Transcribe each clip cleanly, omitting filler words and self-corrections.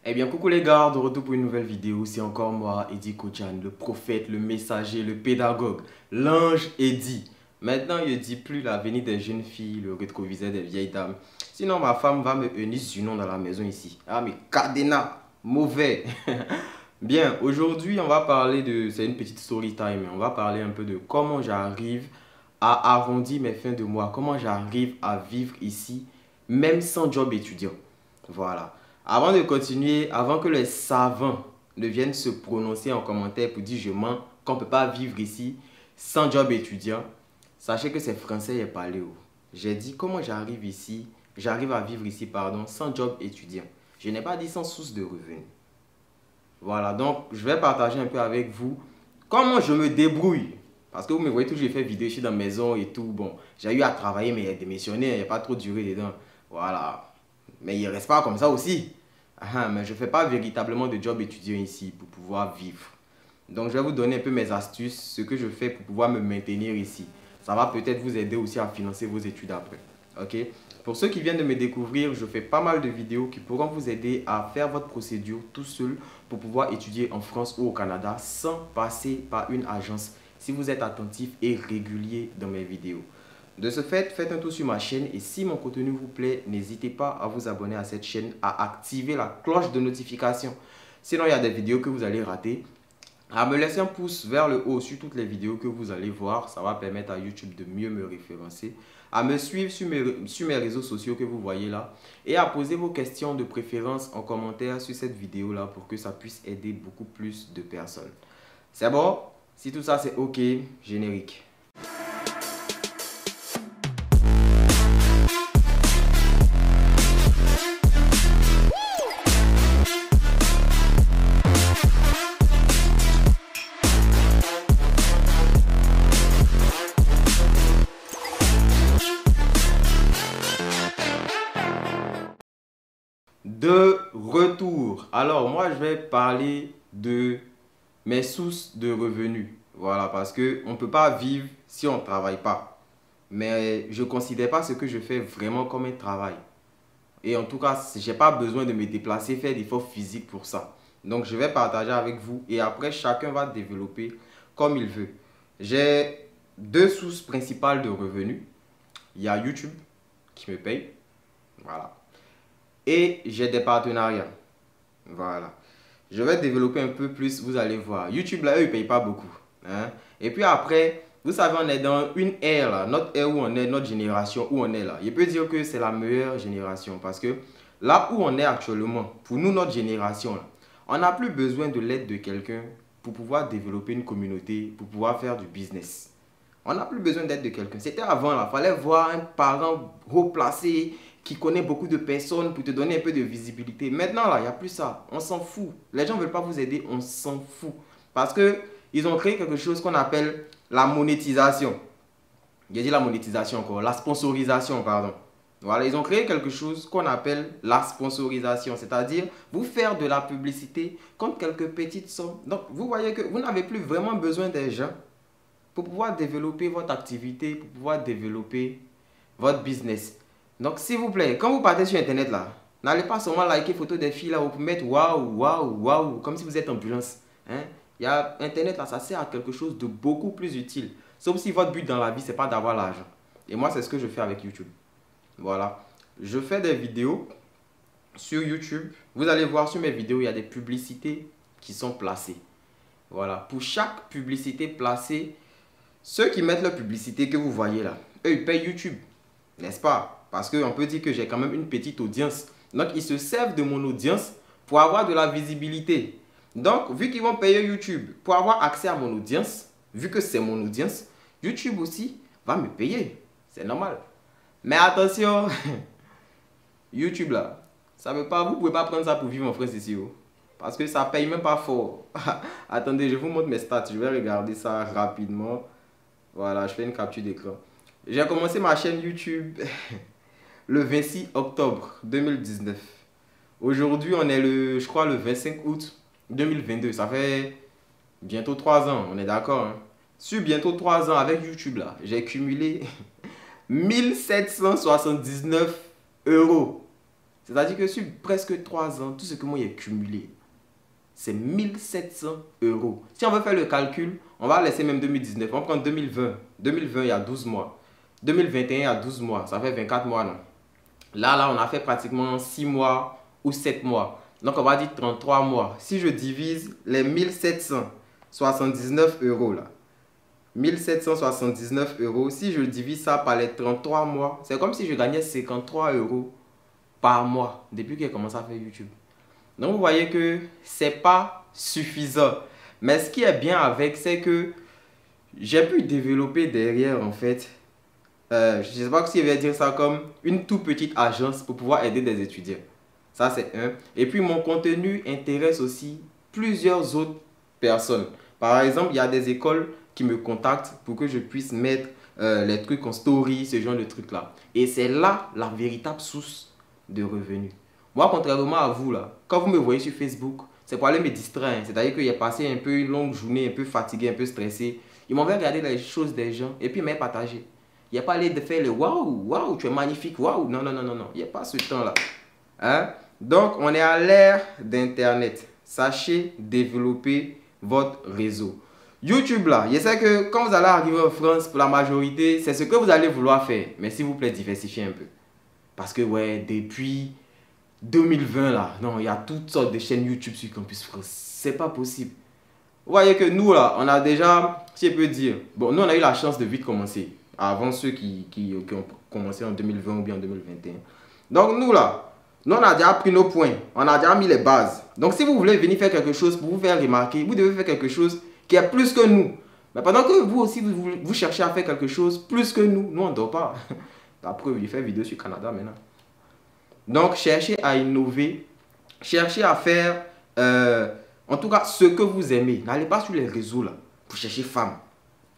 Eh bien, coucou les gars, de retour pour une nouvelle vidéo. C'est encore moi, Eddie Kochan, le prophète, le messager, le pédagogue, l'ange Eddie. Maintenant, il ne dit plus la venue des jeunes filles, le rétroviseur des vieilles dames. Sinon, ma femme va me hennir du nom dans la maison ici. Ah, mais Cadena, mauvais. Bien, aujourd'hui, on va parler de... C'est une petite story time. On va parler un peu de comment j'arrive à arrondir mes fins de mois. Comment j'arrive à vivre ici, même sans job étudiant. Voilà. Avant de continuer, avant que les savants ne viennent se prononcer en commentaire pour dire je mens, qu'on ne peut pas vivre ici sans job étudiant, sachez que c'est français et paléo. J'ai dit comment j'arrive à vivre ici, pardon, sans job étudiant. Je n'ai pas dit sans source de revenus. Voilà, donc je vais partager un peu avec vous comment je me débrouille. Parce que vous me voyez toujours, j'ai fait vidéo, je suis dans la maison et tout. Bon, j'ai eu à travailler, mais il a démissionné, il n'y a pas trop duré dedans. Voilà. Mais il ne reste pas comme ça aussi. Mais je ne fais pas véritablement de job étudiant ici pour pouvoir vivre. Donc je vais vous donner un peu mes astuces, ce que je fais pour pouvoir me maintenir ici. Ça va peut-être vous aider aussi à financer vos études après. Ok? Pour ceux qui viennent de me découvrir, je fais pas mal de vidéos qui pourront vous aider à faire votre procédure tout seul pour pouvoir étudier en France ou au Canada sans passer par une agence si vous êtes attentif et régulier dans mes vidéos. De ce fait, faites un tour sur ma chaîne et si mon contenu vous plaît, n'hésitez pas à vous abonner à cette chaîne, à activer la cloche de notification. Sinon, il y a des vidéos que vous allez rater. À me laisser un pouce vers le haut sur toutes les vidéos que vous allez voir, ça va permettre à YouTube de mieux me référencer. À me suivre sur mes réseaux sociaux que vous voyez là. Et à poser vos questions de préférence en commentaire sur cette vidéo là pour que ça puisse aider beaucoup plus de personnes. C'est bon? Si tout ça c'est ok, générique. De retour. Alors, moi, je vais parler de mes sources de revenus. Voilà, parce qu'on ne peut pas vivre si on ne travaille pas. Mais je ne considère pas ce que je fais vraiment comme un travail. Et en tout cas, je n'ai pas besoin de me déplacer, faire d'efforts physiques pour ça. Donc, je vais partager avec vous et après, chacun va développer comme il veut. J'ai deux sources principales de revenus. Il y a YouTube qui me paye. Voilà. Et j'ai des partenariats. Voilà. Je vais développer un peu plus, vous allez voir. YouTube, là, eux, ils ne payent pas beaucoup. Hein? Et puis après, vous savez, on est dans une ère, là, notre ère où on est, notre génération où on est là. Je peux dire que c'est la meilleure génération parce que là où on est actuellement, pour nous, notre génération, là, on n'a plus besoin de l'aide de quelqu'un pour pouvoir développer une communauté, pour pouvoir faire du business. On n'a plus besoin d'aide de quelqu'un. C'était avant, là. Il fallait voir un parent haut placé qui connaît beaucoup de personnes pour te donner un peu de visibilité. Maintenant, là, il n'y a plus ça. On s'en fout. Les gens ne veulent pas vous aider, on s'en fout. Parce qu'ils ont créé quelque chose qu'on appelle la monétisation. J'ai dit la monétisation encore. La sponsorisation, pardon. Voilà, ils ont créé quelque chose qu'on appelle la sponsorisation. C'est-à-dire, vous faire de la publicité contre quelques petites sommes. Donc, vous voyez que vous n'avez plus vraiment besoin des gens pour pouvoir développer votre activité, pour pouvoir développer votre business. Donc, s'il vous plaît, quand vous partez sur Internet, là, n'allez pas seulement liker photos des filles, là, ou mettre waouh, waouh, waouh, comme si vous êtes ambulance. Hein? Il y a Internet, là, ça sert à quelque chose de beaucoup plus utile. Sauf si votre but dans la vie, c'est pas d'avoir l'argent. Et moi, c'est ce que je fais avec YouTube. Voilà. Je fais des vidéos sur YouTube. Vous allez voir sur mes vidéos, il y a des publicités qui sont placées. Voilà. Pour chaque publicité placée, ceux qui mettent la publicité que vous voyez là, eux, ils payent YouTube. N'est-ce pas? Parce qu'on peut dire que j'ai quand même une petite audience. Donc, ils se servent de mon audience pour avoir de la visibilité. Donc, vu qu'ils vont payer YouTube pour avoir accès à mon audience, vu que c'est mon audience, YouTube aussi va me payer. C'est normal. Mais attention, YouTube là, ça veut pas, vous ne pouvez pas prendre ça pour vivre en France ici. Parce que ça ne paye même pas fort. Attendez, je vous montre mes stats. Je vais regarder ça rapidement. Voilà, je fais une capture d'écran. J'ai commencé ma chaîne YouTube le 26 octobre 2019. Aujourd'hui, on est je crois, le 25 août 2022. Ça fait bientôt 3 ans, on est d'accord. Hein? Sur bientôt 3 ans avec YouTube, là, j'ai cumulé 1779 euros. C'est-à-dire que sur presque 3 ans, tout ce que moi j'ai cumulé, c'est 1700 euros. Si on veut faire le calcul, on va laisser même 2019. On prend 2020. 2020, il y a 12 mois. 2021, il y a 12 mois. Ça fait 24 mois, non? Là, on a fait pratiquement 6 mois ou 7 mois. Donc, on va dire 33 mois. Si je divise les 1779 euros, là, 1779 euros, si je divise ça par les 33 mois, c'est comme si je gagnais 53 euros par mois depuis que j'ai commencé à faire YouTube. Donc, vous voyez que c'est pas suffisant. Mais ce qui est bien avec, c'est que j'ai pu développer derrière, en fait, je ne sais pas si je vais dire ça comme une toute petite agence pour pouvoir aider des étudiants. Ça, c'est un. Et puis, mon contenu intéresse aussi plusieurs autres personnes. Par exemple, il y a des écoles qui me contactent pour que je puisse mettre les trucs en story, ce genre de trucs-là. Et c'est là la véritable source de revenus. Moi, contrairement à vous, là, quand vous me voyez sur Facebook, c'est pour aller me distraire. C'est-à-dire qu'il est passé un peu une longue journée, un peu fatigué, un peu stressé. Ils m'ont regardé les choses des gens et puis ils m'ont partagé. Il n'y a pas l'air de faire le waouh, waouh, tu es magnifique, waouh. Non, non, non, non, non. Il n'y a pas ce temps-là. Hein? Donc, on est à l'ère d'Internet. Sachez développer votre réseau. YouTube, là, je sais que quand vous allez arriver en France, pour la majorité, c'est ce que vous allez vouloir faire. Mais s'il vous plaît, diversifiez un peu. Parce que, ouais, depuis 2020, là, non, il y a toutes sortes de chaînes YouTube sur Campus France. C'est pas possible. Vous voyez que nous, là, on a déjà, si je peux dire, bon, nous, on a eu la chance de vite commencer. Avant ceux qui ont commencé en 2020 ou bien en 2021. Donc, nous, là, nous, on a déjà pris nos points. On a déjà mis les bases. Donc, si vous voulez venir faire quelque chose pour vous faire remarquer, vous devez faire quelque chose qui est plus que nous. Mais pendant que vous aussi, vous cherchez à faire quelque chose plus que nous, on ne dort pas. La preuve, il fait vidéo sur Canada maintenant. Donc, cherchez à innover. Cherchez à faire, en tout cas, ce que vous aimez. N'allez pas sur les réseaux, là, pour chercher femme.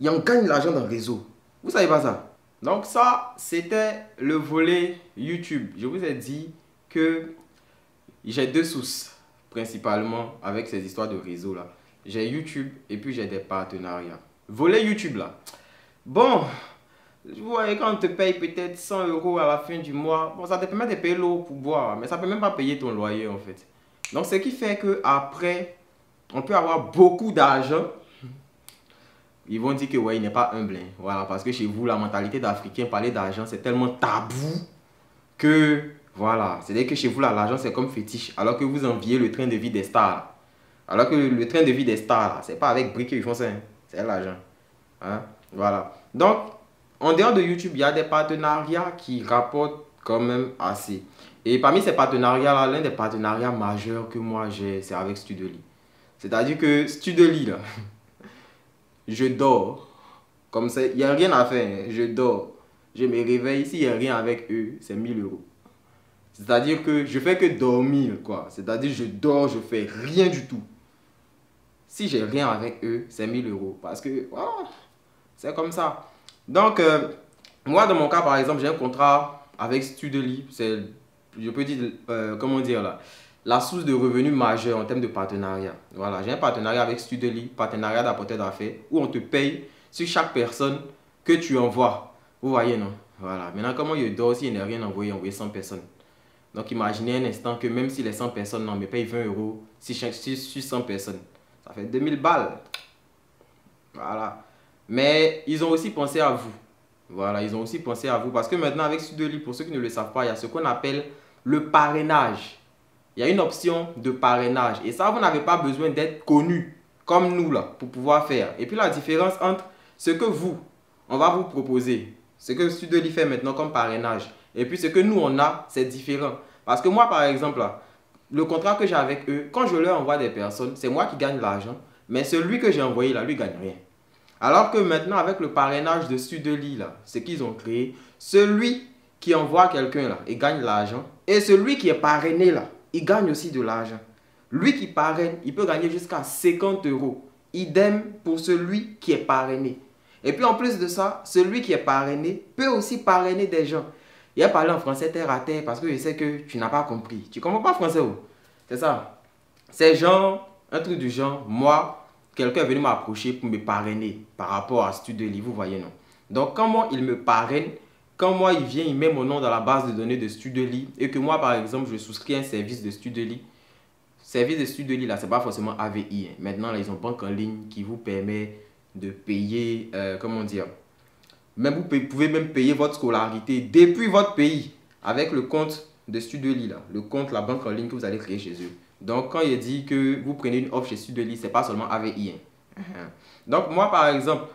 Et on gagne l'argent dans le réseau. Vous savez pas ça? Donc ça, c'était le volet YouTube. Je vous ai dit que j'ai deux sources, principalement, avec ces histoires de réseau, là. J'ai YouTube et puis j'ai des partenariats. Volet YouTube, là. Bon, vous voyez, quand on te paye peut-être 100 euros à la fin du mois, bon, ça te permet de payer l'eau pour boire, mais ça ne peut même pas payer ton loyer, en fait. Donc, ce qui fait qu'après, on peut avoir beaucoup d'argent. Ils vont dire que, ouais, il n'est pas humble. Hein. Voilà, parce que chez vous, la mentalité d'Africain, parler d'argent, c'est tellement tabou que, voilà. C'est-à-dire que chez vous, l'argent, c'est comme fétiche, alors que vous enviez le train de vie des stars. Alors que le train de vie des stars, c'est pas avec briques qu'ils font ça, hein. C'est l'argent. Hein? Voilà. Donc, en dehors de YouTube, il y a des partenariats qui rapportent quand même assez. Et parmi ces partenariats-là, l'un des partenariats majeurs que moi j'ai, c'est avec Studely. C'est-à-dire que Studely, là, je dors. Comme ça, il n'y a rien à faire. Hein. Je dors. Je me réveille. S'il n'y a rien avec eux, c'est 1000 euros. C'est-à-dire que je fais que dormir, quoi. C'est-à-dire je dors, je fais rien du tout. Si j'ai rien avec eux, c'est 1000 euros. Parce que, voilà, c'est comme ça. Donc, moi, dans mon cas, par exemple, j'ai un contrat avec Studely. C'est, je peux dire, comment dire là, la source de revenus majeure en termes de partenariat. Voilà, j'ai un partenariat avec Studely, partenariat d'apporteur d'affaires, où on te paye sur chaque personne que tu envoies. Vous voyez, non? Voilà. Maintenant, comment je dors si il n'y a rien envoyé 100 personnes? Donc, imaginez un instant que même si les 100 personnes me payent 20 euros sur 100 personnes, ça fait 2000 balles. Voilà. Mais ils ont aussi pensé à vous. Voilà, ils ont aussi pensé à vous. Parce que maintenant, avec Studely, pour ceux qui ne le savent pas, il y a ce qu'on appelle le parrainage. Il y a une option de parrainage. Et ça, vous n'avez pas besoin d'être connu comme nous, là, pour pouvoir faire. Et puis, la différence entre ce que vous, on va vous proposer, ce que Studely fait maintenant comme parrainage, et puis ce que nous, on a, c'est différent. Parce que moi, par exemple, là, le contrat que j'ai avec eux, quand je leur envoie des personnes, c'est moi qui gagne l'argent, mais celui que j'ai envoyé, là, lui, gagne rien. Alors que maintenant, avec le parrainage de Studely, là, ce qu'ils ont créé, celui qui envoie quelqu'un, là, il gagne l'argent, et celui qui est parrainé, là, il gagne aussi de l'argent. Lui qui parraine, il peut gagner jusqu'à 50 euros. Idem pour celui qui est parrainé. Et puis en plus de ça, celui qui est parrainé peut aussi parrainer des gens. Il a parlé en français terre à terre parce que je sais que tu n'as pas compris. Tu ne comprends pas français, oh? C'est ça. C'est genre, un truc du genre, moi, quelqu'un est venu m'approcher pour me parrainer par rapport à Studely, vous voyez, non? Donc comment il me parraine? quand moi, il vient, il met mon nom dans la base de données de Studely et que moi, par exemple, je souscris un service de Studely, service de Studely, là, c'est pas forcément AVI. Hein. Maintenant, là, ils ont banque en ligne qui vous permet de payer, comment dire, même vous pouvez même payer votre scolarité depuis votre pays avec le compte de Studely, là, le compte, la banque en ligne que vous allez créer chez eux. Donc, quand il dit que vous prenez une offre chez Studely, c'est pas seulement AVI. Hein. Donc, moi, par exemple,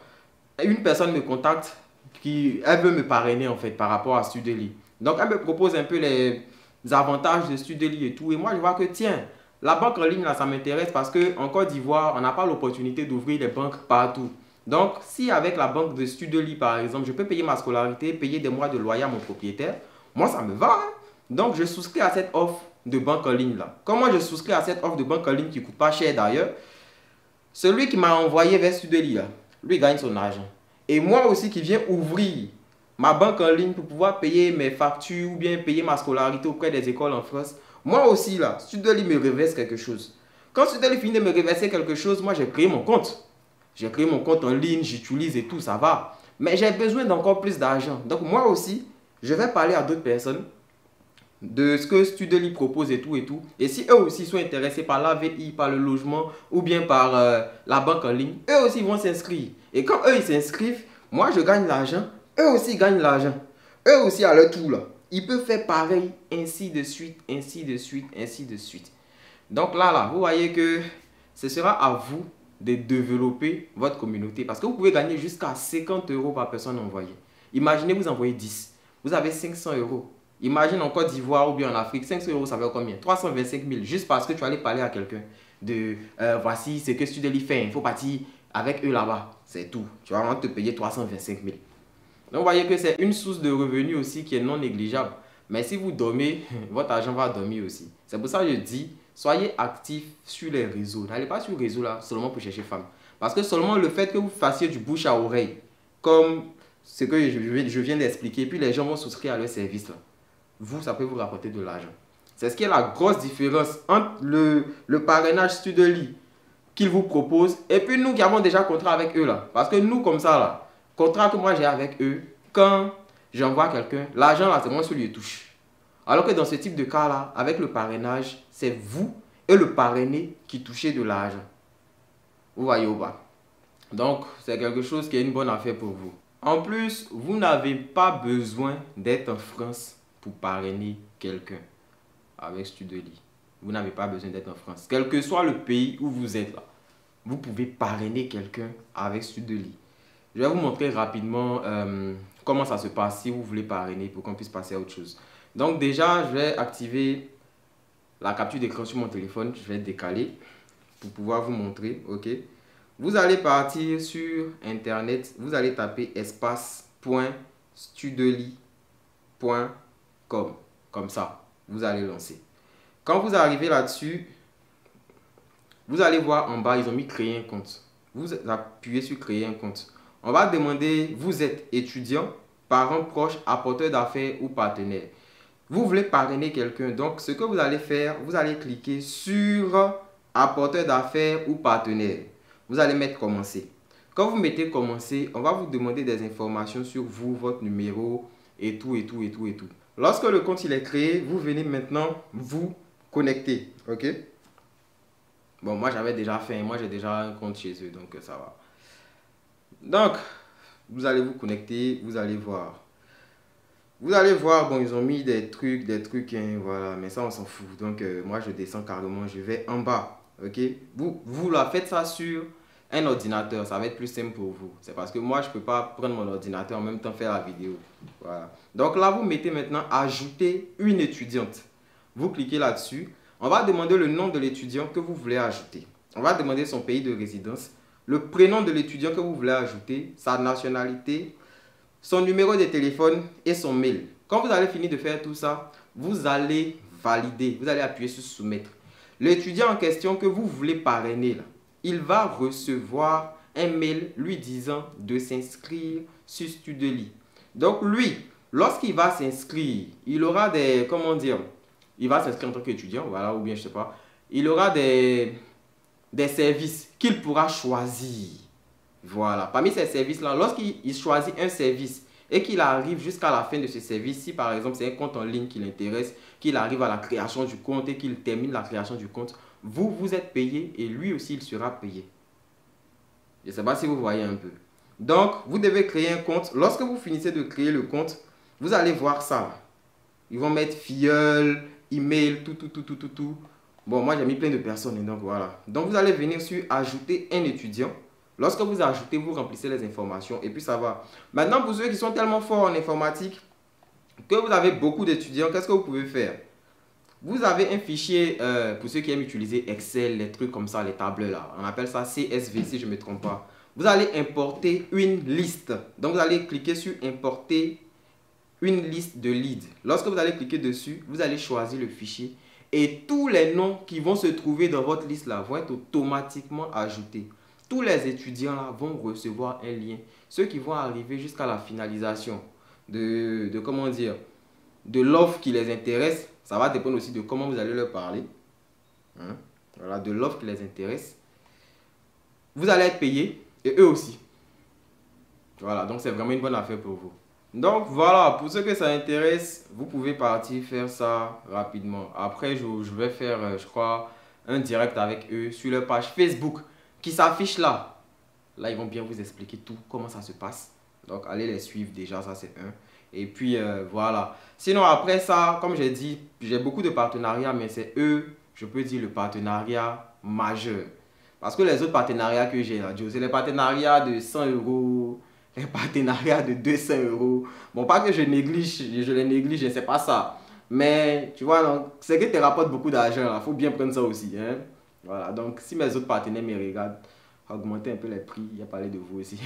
une personne me contacte elle veut me parrainer en fait par rapport à Studely. Donc, elle me propose un peu les avantages de Studely et tout. Et moi, je vois que tiens, la banque en ligne, là, ça m'intéresse parce qu'en Côte d'Ivoire, on n'a pas l'opportunité d'ouvrir les banques partout. Donc, si avec la banque de Studely, par exemple, je peux payer ma scolarité, payer des mois de loyer à mon propriétaire, moi, ça me va. Hein? Donc, je souscris à cette offre de banque en ligne là. Comment je souscris à cette offre de banque en ligne qui ne coûte pas cher d'ailleurs? Celui qui m'a envoyé vers Studely là, lui gagne son argent. Et moi aussi qui viens ouvrir ma banque en ligne pour pouvoir payer mes factures ou bien payer ma scolarité auprès des écoles en France, moi aussi là, Studely me reverse quelque chose. Quand Studely finit de me reverser quelque chose, moi j'ai créé mon compte. J'ai créé mon compte en ligne, j'utilise et tout, ça va. Mais j'ai besoin d'encore plus d'argent. Donc moi aussi, je vais parler à d'autres personnes de ce que Studely propose et tout et tout. Et si eux aussi sont intéressés par l'AVI, par le logement ou bien par la banque en ligne, eux aussi vont s'inscrire. Et quand eux ils s'inscrivent, moi je gagne l'argent, eux aussi gagnent l'argent. Eux aussi à leur tour là, ils peuvent faire pareil, ainsi de suite, ainsi de suite, ainsi de suite. Donc là, vous voyez que ce sera à vous de développer votre communauté parce que vous pouvez gagner jusqu'à 50 € par personne envoyée. Imaginez vous envoyez 10, vous avez 500 €. Imagine en Côte d'Ivoire ou bien en Afrique, 500 € ça fait combien? 325 000, juste parce que tu allais parler à quelqu'un de voici ce que Studely fait, il faut partir avec eux là-bas, c'est tout. Tu vas vraiment te payer 325 000. Donc vous voyez que c'est une source de revenus aussi qui est non négligeable. Mais si vous dormez, votre argent va dormir aussi. C'est pour ça que je dis, soyez actifs sur les réseaux. N'allez pas sur les réseaux là seulement pour chercher femme. Parce que seulement le fait que vous fassiez du bouche à oreille, comme ce que je viens d'expliquer, puis les gens vont souscrire à leur service là. Vous, ça peut vous rapporter de l'argent. C'est ce qui est la grosse différence entre le parrainage Studely qu'ils vous proposent et puis nous qui avons déjà contrat avec eux là. Parce que nous, comme ça là, contrat que moi j'ai avec eux, quand j'envoie quelqu'un, l'argent là, c'est moi qui lui touche. Alors que dans ce type de cas là, avec le parrainage, c'est vous et le parrainé qui touchez de l'argent. Vous voyez ou pas? Donc, c'est quelque chose qui est une bonne affaire pour vous. En plus, vous n'avez pas besoin d'être en France pour parrainer quelqu'un avec Studely. Vous n'avez pas besoin d'être en France. Quel que soit le pays où vous êtes là, vous pouvez parrainer quelqu'un avec Studely. Je vais vous montrer rapidement comment ça se passe si vous voulez parrainer pour qu'on puisse passer à autre chose. Donc déjà, je vais activer la capture d'écran sur mon téléphone. Je vais décaler pour pouvoir vous montrer. Ok. Vous allez partir sur Internet. Vous allez taper espace.studely.com. Comme ça, vous allez lancer. Quand vous arrivez là-dessus, vous allez voir en bas, ils ont mis créer un compte. Vous appuyez sur créer un compte. On va demander, vous êtes étudiant, parent proche, apporteur d'affaires ou partenaire. Vous voulez parrainer quelqu'un. Donc, ce que vous allez faire, vous allez cliquer sur apporteur d'affaires ou partenaire. Vous allez mettre commencer. Quand vous mettez commencer, on va vous demander des informations sur vous, votre numéro et tout, et tout, et tout, et tout. Lorsque le compte il est créé, vous venez maintenant vous connecter. Ok? Bon, moi j'avais déjà fait, moi j'ai déjà un compte chez eux, donc ça va. Donc, vous allez vous connecter, vous allez voir. Vous allez voir, bon, ils ont mis des trucs, hein, voilà, mais ça on s'en fout. Donc, moi je descends carrément, je vais en bas. Ok? Vous la faites ça sur un ordinateur, ça va être plus simple pour vous. C'est parce que moi je ne peux pas prendre mon ordinateur en même temps faire la vidéo. Voilà. Donc là, vous mettez maintenant ajouter une étudiante. Vous cliquez là-dessus. On va demander le nom de l'étudiant que vous voulez ajouter. On va demander son pays de résidence, le prénom de l'étudiant que vous voulez ajouter, sa nationalité, son numéro de téléphone et son mail. Quand vous allez finir de faire tout ça, vous allez valider. Vous allez appuyer sur soumettre. L'étudiant en question que vous voulez parrainer, là, il va recevoir un mail lui disant de s'inscrire sur Studely. Donc lui, lorsqu'il va s'inscrire, il aura des, comment dire, il va s'inscrire en tant qu'étudiant, voilà, ou bien je sais pas, il aura des services qu'il pourra choisir. Voilà, parmi ces services-là, lorsqu'il choisit un service et qu'il arrive jusqu'à la fin de ce service, si par exemple c'est un compte en ligne qui l'intéresse, qu'il arrive à la création du compte et qu'il termine la création du compte, vous, vous êtes payé et lui aussi, il sera payé. Je ne sais pas si vous voyez un peu. Donc, vous devez créer un compte. Lorsque vous finissez de créer le compte, vous allez voir ça là. Ils vont mettre filleul, email, tout. Bon, moi j'ai mis plein de personnes et donc voilà. Donc vous allez venir sur ajouter un étudiant. Lorsque vous ajoutez, vous remplissez les informations et puis ça va. Maintenant, pour ceux qui sont tellement forts en informatique, que vous avez beaucoup d'étudiants, qu'est-ce que vous pouvez faire? Vous avez un fichier, pour ceux qui aiment utiliser Excel, les trucs comme ça, les tableurs là. On appelle ça CSV si je ne me trompe pas. Vous allez importer une liste. Donc vous allez cliquer sur importer une liste de leads. Lorsque vous allez cliquer dessus, vous allez choisir le fichier et tous les noms qui vont se trouver dans votre liste là vont être automatiquement ajoutés. Tous les étudiants là vont recevoir un lien. Ceux qui vont arriver jusqu'à la finalisation comment dire, de l'offre qui les intéresse, ça va dépendre aussi de comment vous allez leur parler. Hein? Voilà, de l'offre qui les intéresse. Vous allez être payé et eux aussi. Voilà, donc c'est vraiment une bonne affaire pour vous. Donc voilà, pour ceux que ça intéresse, vous pouvez partir faire ça rapidement. Après, je vais faire, je crois, un direct avec eux sur leur page Facebook qui s'affiche là. Là, ils vont bien vous expliquer tout, comment ça se passe. Donc, allez les suivre déjà, ça c'est un. Et puis, voilà. Sinon, après ça, comme j'ai dit, j'ai beaucoup de partenariats, mais c'est eux, je peux dire, le partenariat majeur. Parce que les autres partenariats que j'ai là, c'est les partenariats de 100 euros, les partenariats de 200 euros. Bon, pas que je les néglige, c'est pas ça. Mais, tu vois, c'est que tu rapportes beaucoup d'argent, il faut bien prendre ça aussi. Hein? Voilà, donc si mes autres partenaires me regardent, augmentez un peu les prix, il y a parlé de vous aussi.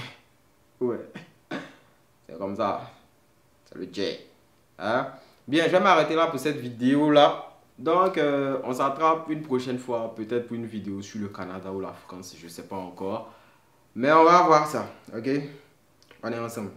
Ouais, c'est comme ça. C'est le J. Hein? Bien, je vais m'arrêter là pour cette vidéo-là. Donc, on s'attrape une prochaine fois, peut-être pour une vidéo sur le Canada ou la France, je ne sais pas encore. Mais on va voir ça, ok? On est ensemble.